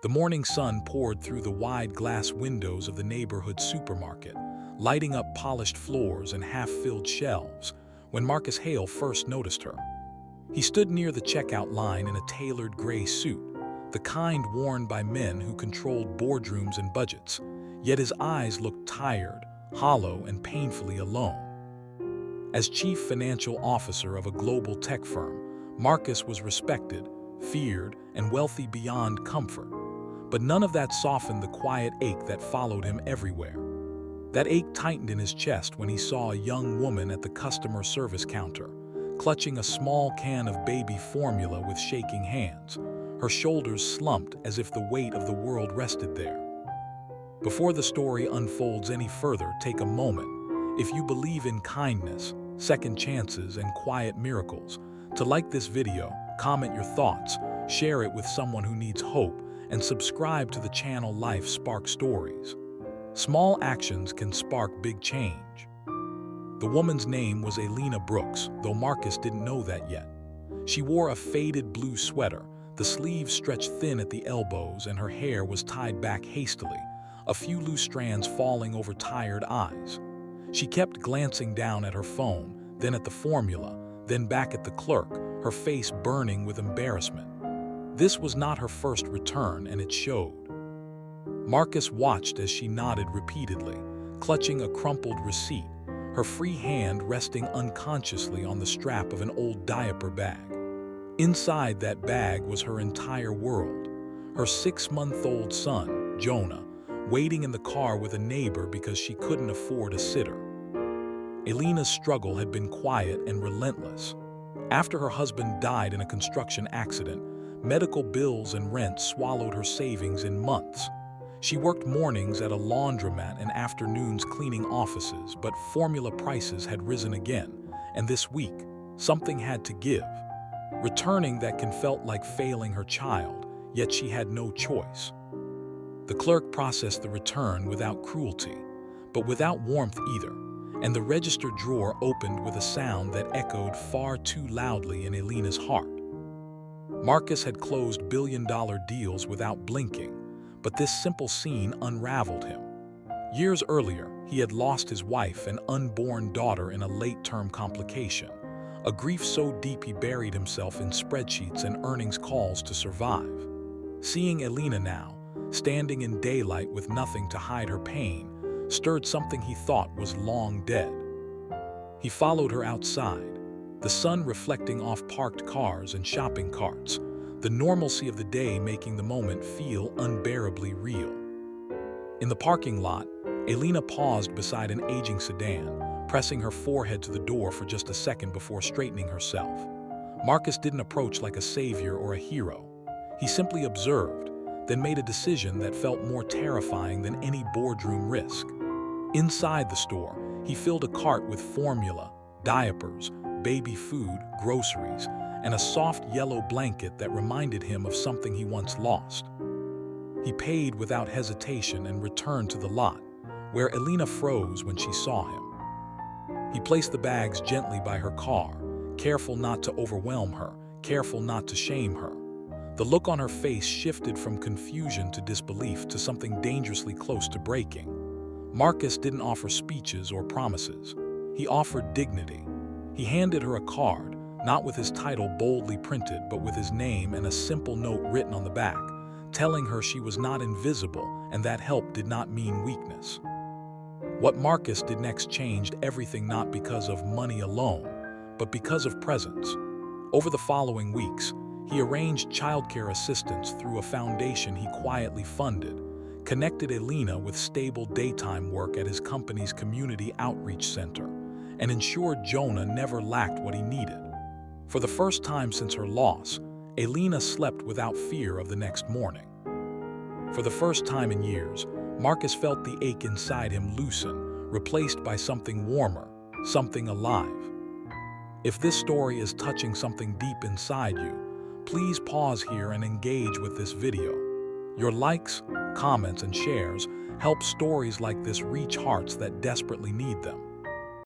The morning sun poured through the wide glass windows of the neighborhood supermarket, lighting up polished floors and half-filled shelves, when Marcus Hale first noticed her. He stood near the checkout line in a tailored gray suit, the kind worn by men who controlled boardrooms and budgets, yet his eyes looked tired, hollow, and painfully alone. As chief financial officer of a global tech firm, Marcus was respected, feared, and wealthy beyond comfort. But none of that softened the quiet ache that followed him everywhere. That ache tightened in his chest when he saw a young woman at the customer service counter, clutching a small can of baby formula with shaking hands, her shoulders slumped as if the weight of the world rested there. Before the story unfolds any further, take a moment, if you believe in kindness, second chances, and quiet miracles, to like this video, comment your thoughts, share it with someone who needs hope, and subscribe to the channel Life Spark Stories. Small actions can spark big change. The woman's name was Elena Brooks, though Marcus didn't know that yet. She wore a faded blue sweater, the sleeves stretched thin at the elbows, and her hair was tied back hastily, a few loose strands falling over tired eyes. She kept glancing down at her phone, then at the formula, then back at the clerk, her face burning with embarrassment. This was not her first return, and it showed. Marcus watched as she nodded repeatedly, clutching a crumpled receipt, her free hand resting unconsciously on the strap of an old diaper bag. Inside that bag was her entire world, her 6-month-old son, Jonah, waiting in the car with a neighbor because she couldn't afford a sitter. Elena's struggle had been quiet and relentless. After her husband died in a construction accident, medical bills and rent swallowed her savings in months. She worked mornings at a laundromat and afternoons cleaning offices, but formula prices had risen again, and this week, something had to give. Returning that can felt like failing her child, yet she had no choice. The clerk processed the return without cruelty, but without warmth either, and the register drawer opened with a sound that echoed far too loudly in Elena's heart. Marcus had closed billion-dollar deals without blinking, but this simple scene unraveled him. Years earlier, he had lost his wife and unborn daughter in a late-term complication, a grief so deep he buried himself in spreadsheets and earnings calls to survive. Seeing Elena now, standing in daylight with nothing to hide her pain, stirred something he thought was long dead. He followed her outside, the sun reflecting off parked cars and shopping carts, the normalcy of the day making the moment feel unbearably real. In the parking lot, Elena paused beside an aging sedan, pressing her forehead to the door for just a second before straightening herself. Marcus didn't approach like a savior or a hero. He simply observed, then made a decision that felt more terrifying than any boardroom risk. Inside the store, he filled a cart with formula, diapers, baby food, groceries, and a soft yellow blanket that reminded him of something he once lost. He paid without hesitation and returned to the lot, where Elena froze when she saw him. He placed the bags gently by her car, careful not to overwhelm her, careful not to shame her. The look on her face shifted from confusion to disbelief to something dangerously close to breaking. Marcus didn't offer speeches or promises. He offered dignity. He handed her a card, not with his title boldly printed, but with his name and a simple note written on the back, telling her she was not invisible and that help did not mean weakness. What Marcus did next changed everything, not because of money alone, but because of presence. Over the following weeks, he arranged childcare assistance through a foundation he quietly funded, connected Elena with stable daytime work at his company's community outreach center, and ensured Jonah never lacked what he needed. For the first time since her loss, Elena slept without fear of the next morning. For the first time in years, Marcus felt the ache inside him loosen, replaced by something warmer, something alive. If this story is touching something deep inside you, please pause here and engage with this video. Your likes, comments, and shares help stories like this reach hearts that desperately need them.